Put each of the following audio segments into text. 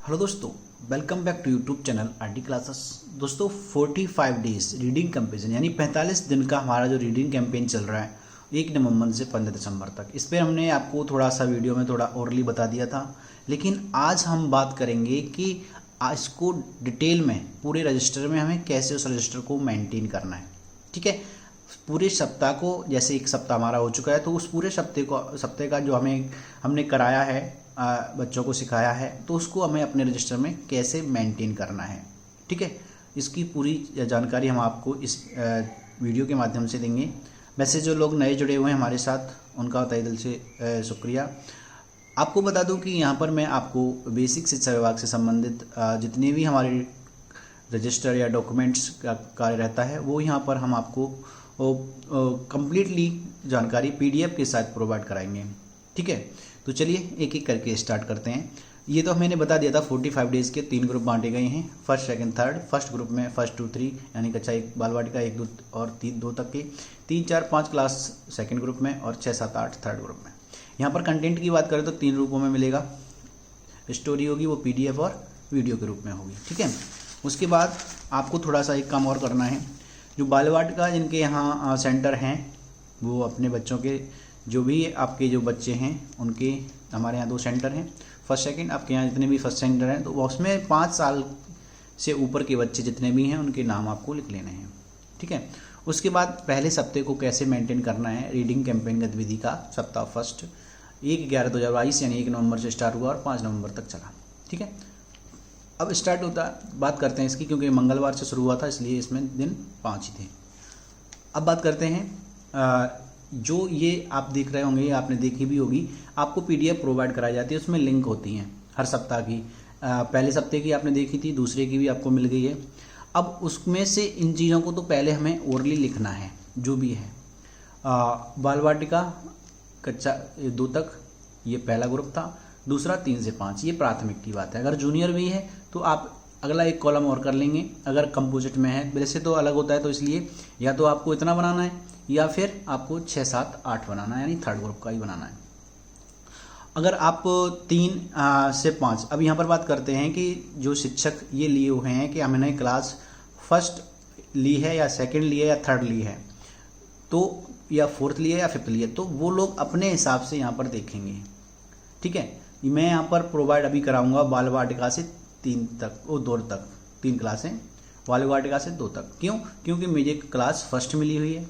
Hello दोस्तों, welcome back to YouTube channel RD classes. दोस्तों 45 days reading campaign यानी 45 दिन का हमारा जो रीडिंग कैंपेन चल रहा है 1 नवंबर से 15 दिसंबर तक। इस पर हमने आपको थोड़ा सा वीडियो में थोड़ा ओरली बता दिया था, लेकिन आज हम बात करेंगे कि इसको डिटेल में पूरे रजिस्टर में हमें कैसे उस रजिस्टर को मेंटेन करना है। ठीक है, पूरे सप्ताह को, जैसे एक सप्ताह हमारा हो चुका है तो उस पूरे सप्ताह का जो हमने कराया है, बच्चों को सिखाया है, तो उसको हमें अपने रजिस्टर में कैसे मेंटेन करना है। ठीक है, इसकी पूरी जानकारी हम आपको इस वीडियो के माध्यम से देंगे। वैसे जो लोग नए जुड़े हुए हैं हमारे साथ, उनका तहे दिल से शुक्रिया। आपको बता दूं कि यहाँ पर मैं आपको बेसिक शिक्षा विभाग से संबंधित जितने भी हमारे रजिस्टर या डॉक्यूमेंट्स का कार्य रहता है वो यहाँ पर हम आपको कंप्लीटली जानकारी पीडीएफ के साथ प्रोवाइड कराएंगे। ठीक है, तो चलिए एक एक करके स्टार्ट करते हैं। ये तो मैंने बता दिया था 45 डेज के 3 ग्रुप बांटे गए हैं, first second third. First group में 1 2 3 यानी कक्षा 1 बाल वाटिका 1 2 और 3 2 तक के, 3 4 5 क्लास सेकंड ग्रुप में और 6 7 8 थर्ड ग्रुप में। यहाँ पर कंटेंट की बात करें तो 3 रूपों में मिलेगा। स्टोरी होगी वो पीडीएफ और वीडियो के रूप में होगी। ठीक है, उसके बाद आपको थोड़ा सा एक काम और करना है। जो बाल वाटिका जिनके यहाँ सेंटर हैं वो अपने बच्चों के, जो भी आपके जो बच्चे हैं उनके, हमारे यहाँ 2 सेंटर हैं, फर्स्ट सेकंड। आपके यहाँ जितने भी फर्स्ट सेंटर हैं तो उसमें 5 साल से ऊपर के बच्चे जितने भी हैं उनके नाम आपको लिख लेने हैं। ठीक है, उसके बाद पहले सप्ताह को कैसे मेंटेन करना है। रीडिंग कैंपेन गतिविधि का सप्ताह फर्स्ट 1/11/2022 यानी 1 नवंबर से स्टार्ट हुआ और 5 नवंबर तक चला। ठीक है, अब स्टार्ट होता बात करते हैं इसकी, क्योंकि मंगलवार से शुरू हुआ था इसलिए इसमें दिन 5 ही थे। अब बात करते हैं जो ये आप देख रहे होंगे, आपने देखी भी होगी, आपको पीडीएफ प्रोवाइड कराई जाती है, उसमें लिंक होती हैं हर सप्ताह की। पहले सप्ताह की आपने देखी थी, दूसरे की भी आपको मिल गई है। अब उसमें से इन चीज़ों को तो पहले हमें ओरली लिखना है जो भी है। बाल वाटिका कक्षा 2 तक ये पहला ग्रुप था, दूसरा 3 से 5 ये प्राथमिक की बात है। अगर जूनियर भी है तो आप अगला एक कॉलम और कर लेंगे। अगर कंपोजिट में है, वैसे तो अलग होता है, तो इसलिए या तो आपको इतना बनाना है या फिर आपको 6 7 8 बनाना है, यानी थर्ड ग्रुप का ही बनाना है। अगर आप 3 से 5, अब यहाँ पर बात करते हैं कि जो शिक्षक ये लिए हुए हैं कि हमने क्लास फर्स्ट ली है या सेकंड ली है या थर्ड ली है, तो या फोर्थ ली है या फिफ्थ ली है, तो वो लोग अपने हिसाब से यहाँ पर देखेंगे। ठीक है, मैं यहाँ पर प्रोवाइड अभी कराऊंगा बाल वाटिका से 3 तक, वो 2 तक 3 क्लासें, बाल वाटिका से 2 तक। क्यों? क्योंकि मुझे क्लास फर्स्ट मिली हुई है।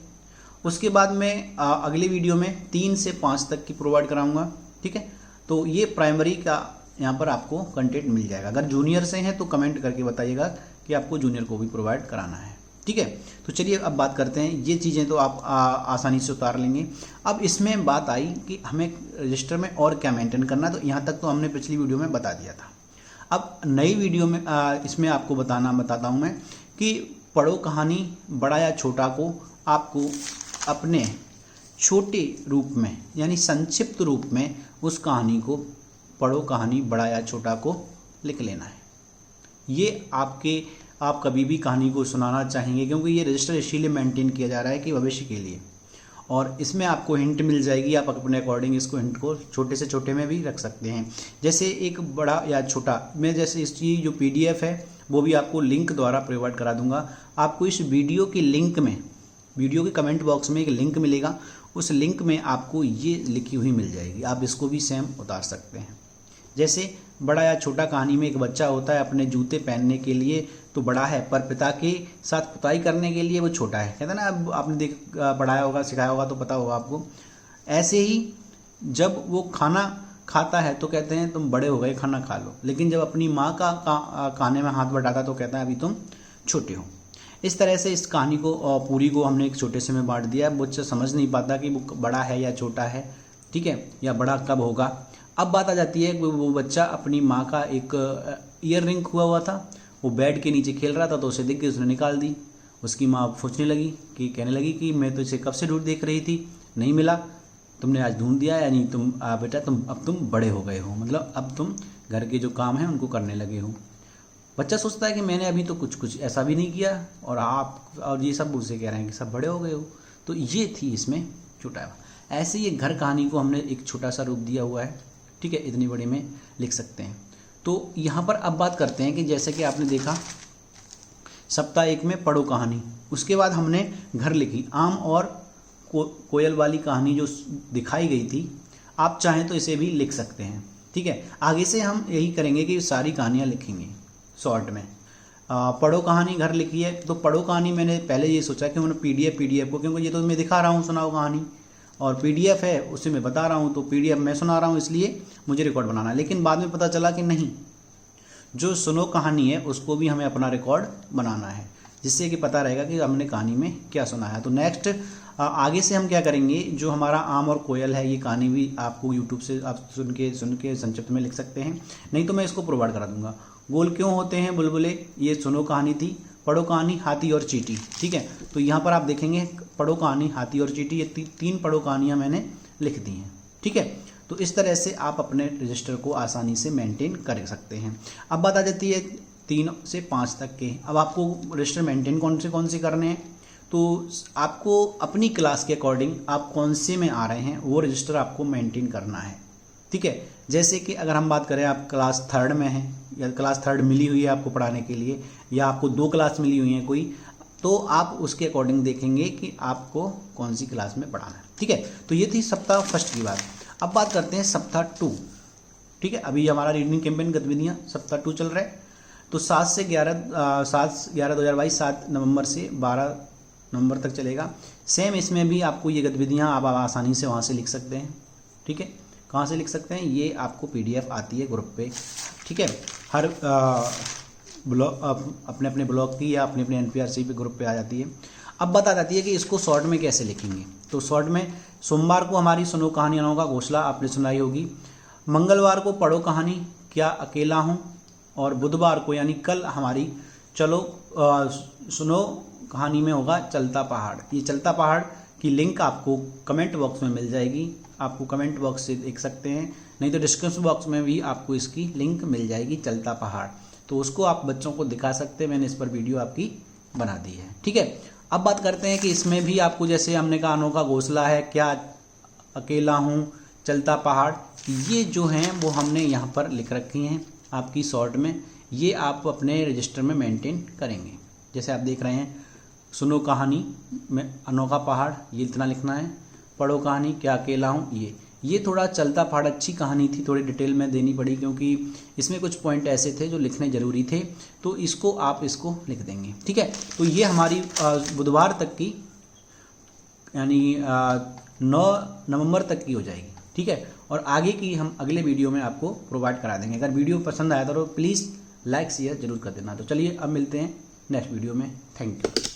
उसके बाद मैं अगले वीडियो में 3 से 5 तक की प्रोवाइड कराऊंगा। ठीक है, तो ये प्राइमरी का यहाँ पर आपको कंटेंट मिल जाएगा। अगर जूनियर से हैं तो कमेंट करके बताइएगा कि आपको जूनियर को भी प्रोवाइड कराना है। ठीक है, तो चलिए अब बात करते हैं। ये चीज़ें तो आप आसानी से उतार लेंगे। अब इसमें बात आई कि हमें रजिस्टर में और क्या मेंटेन करना है, तो यहाँ तक तो हमने पिछली वीडियो में बता दिया था। अब नई वीडियो में इसमें आपको बताता हूँ मैं कि पढ़ो कहानी बड़ा या छोटा को आपको अपने छोटे रूप में यानी संक्षिप्त रूप में उस कहानी को, पढ़ो कहानी बड़ा या छोटा को लिख लेना है। ये आप कभी भी कहानी को सुनाना चाहेंगे, क्योंकि ये रजिस्टर इसीलिए मेंटेन किया जा रहा है कि भविष्य के लिए, और इसमें आपको हिंट मिल जाएगी। आप अपने अकॉर्डिंग इसको हिंट को छोटे से छोटे में भी रख सकते हैं, जैसे एक बड़ा या छोटा। मैं जैसे इसकी जो पीडीएफ है वो भी आपको लिंक द्वारा प्रोवाइड करा दूंगा। आपको इस वीडियो की लिंक में, वीडियो के कमेंट बॉक्स में एक लिंक मिलेगा, उस लिंक में आपको ये लिखी हुई मिल जाएगी। आप इसको भी सेम उतार सकते हैं। जैसे बड़ा या छोटा कहानी में एक बच्चा होता है, अपने जूते पहनने के लिए तो बड़ा है, पर पिता के साथ पुताई करने के लिए वो छोटा है। कहते हैं ना, अब आपने पढ़ाया होगा, सिखाया होगा तो पता होगा आपको। ऐसे ही जब वो खाना खाता है तो कहते हैं तुम बड़े हो गए, खाना खा लो, लेकिन जब अपनी माँ का खाने में हाथ बढ़ाता तो कहता है अभी तुम छोटे हो। इस तरह से इस कहानी को पूरी को हमने एक छोटे से में बांट दिया है। बच्चा समझ नहीं पाता कि वो बड़ा है या छोटा है। ठीक है, या बड़ा कब होगा। अब बात आ जाती है कि वो बच्चा अपनी माँ का एक ईयर रिंग हुआ था, वो बेड के नीचे खेल रहा था तो उसे देख के उसने निकाल दी। उसकी माँ सोचने लगी कि, कहने लगी कि मैं तो इसे कब से ढूंढ देख रही थी, नहीं मिला, तुमने आज ढूंढ दिया, यानी तुम बेटा अब तुम बड़े हो गए हो, मतलब अब तुम घर के जो काम हैं उनको करने लगे हो। बच्चा सोचता है कि मैंने अभी तो कुछ ऐसा भी नहीं किया, और आप और ये सब मुझसे कह रहे हैं कि सब बड़े हो गए हो। तो ये थी इसमें छोटा। ऐसे ये घर कहानी को हमने एक छोटा सा रूप दिया हुआ है। ठीक है, इतनी बड़ी में लिख सकते हैं। तो यहाँ पर अब बात करते हैं कि जैसे कि आपने देखा सप्ताह 1 में पढ़ो कहानी, उसके बाद हमने घर लिखी आम और कोयल वाली कहानी जो दिखाई गई थी, आप चाहें तो इसे भी लिख सकते हैं। ठीक है, आगे से हम यही करेंगे कि सारी कहानियाँ लिखेंगे शॉर्ट में। पढ़ो कहानी घर लिखी है, तो पढ़ो कहानी मैंने पहले ये सोचा कि मैंने पीडीएफ को, क्योंकि ये तो मैं दिखा रहा हूँ सुनाओ कहानी, और पीडीएफ है उसे मैं बता रहा हूँ, तो पीडीएफ मैं सुना रहा हूँ इसलिए मुझे रिकॉर्ड बनाना है। लेकिन बाद में पता चला कि नहीं, जो सुनो कहानी है उसको भी हमें अपना रिकॉर्ड बनाना है, जिससे कि पता रहेगा कि हमने कहानी में क्या सुना है। तो नेक्स्ट आगे से हम क्या करेंगे, जो हमारा आम और कोयल है, ये कहानी भी आपको यूट्यूब से आप सुन के संक्षिप्त में लिख सकते हैं, नहीं तो मैं इसको प्रोवाइड करा दूंगा। गोल क्यों होते हैं बुलबुले, ये सुनो कहानी थी। पढ़ो कहानी हाथी और चींटी, ठीक है, तो यहाँ पर आप देखेंगे पढ़ो कहानी हाथी और चींटी, ये तीन पढ़ो कहानियाँ मैंने लिख दी हैं। ठीक है, तो इस तरह से आप अपने रजिस्टर को आसानी से मेंटेन कर सकते हैं। अब बात आ जाती है 3 से 5 तक के। अब आपको रजिस्टर मेंटेन कौन से करने हैं, तो आपको अपनी क्लास के अकॉर्डिंग आप कौन से में आ रहे हैं वो रजिस्टर आपको मेंटेन करना है। ठीक है, जैसे कि अगर हम बात करें आप क्लास 3rd में हैं, या क्लास 3rd मिली हुई है आपको पढ़ाने के लिए, या आपको 2 क्लास मिली हुई हैं कोई, तो आप उसके अकॉर्डिंग देखेंगे कि आपको कौन सी क्लास में पढ़ाना है। ठीक है, तो ये थी सप्ताह 1 की बात। अब बात करते हैं सप्ताह 2। ठीक है, अभी हमारा रीडिंग कैंपेन गतिविधियाँ सप्ताह 2 चल रहा है, तो 7 से 11/2022 7 नवंबर से 12 नवंबर तक चलेगा। सेम इसमें भी आपको ये गतिविधियाँ आप आसानी से वहाँ से लिख सकते हैं। ठीक है, कहाँ से लिख सकते हैं, ये आपको पीडीएफ आती है ग्रुप पे। ठीक है, हर ब्लॉग अपने अपने ब्लॉग की या अपने एनपीआरसी पे ग्रुप पे आ जाती है। अब बात आ जाती है कि इसको शॉर्ट में कैसे लिखेंगे। तो शॉर्ट में सोमवार को हमारी सुनो कहानियों का घोषणा आपने सुनाई होगी, मंगलवार को पढ़ो कहानी क्या अकेला हूँ, और बुधवार को यानी कल हमारी चलो सुनो कहानी में होगा चलता पहाड़। ये चलता पहाड़ की लिंक आपको कमेंट बॉक्स में मिल जाएगी, आपको कमेंट बॉक्स से देख सकते हैं, नहीं तो डिस्क्रिप्शन बॉक्स में भी आपको इसकी लिंक मिल जाएगी चलता पहाड़, तो उसको आप बच्चों को दिखा सकते हैं। मैंने इस पर वीडियो आपकी बना दी है। ठीक है, अब बात करते हैं कि इसमें भी आपको, जैसे हमने कहा अनोखा घोंसला है, क्या अकेला हूँ, चलता पहाड़, ये जो हैं वो हमने यहाँ पर लिख रखी हैं आपकी शॉर्ट में। ये आप अपने रजिस्टर में मेंटेन करेंगे। जैसे आप देख रहे हैं सुनो कहानी में अनोखा पहाड़, ये इतना लिखना है। पढ़ो कहानी क्या अकेला हूँ, ये थोड़ा चलता पहाड़ अच्छी कहानी थी, थोड़ी डिटेल में देनी पड़ी क्योंकि इसमें कुछ पॉइंट ऐसे थे जो लिखने ज़रूरी थे, तो इसको आप इसको लिख देंगे। ठीक है, तो ये हमारी बुधवार तक की यानी 9 नवंबर तक की हो जाएगी। ठीक है, और आगे की हम अगले वीडियो में आपको प्रोवाइड करा देंगे। अगर वीडियो पसंद आया तो प्लीज़ लाइक शेयर जरूर कर देना। तो चलिए अब मिलते हैं नेक्स्ट वीडियो में। Thank you.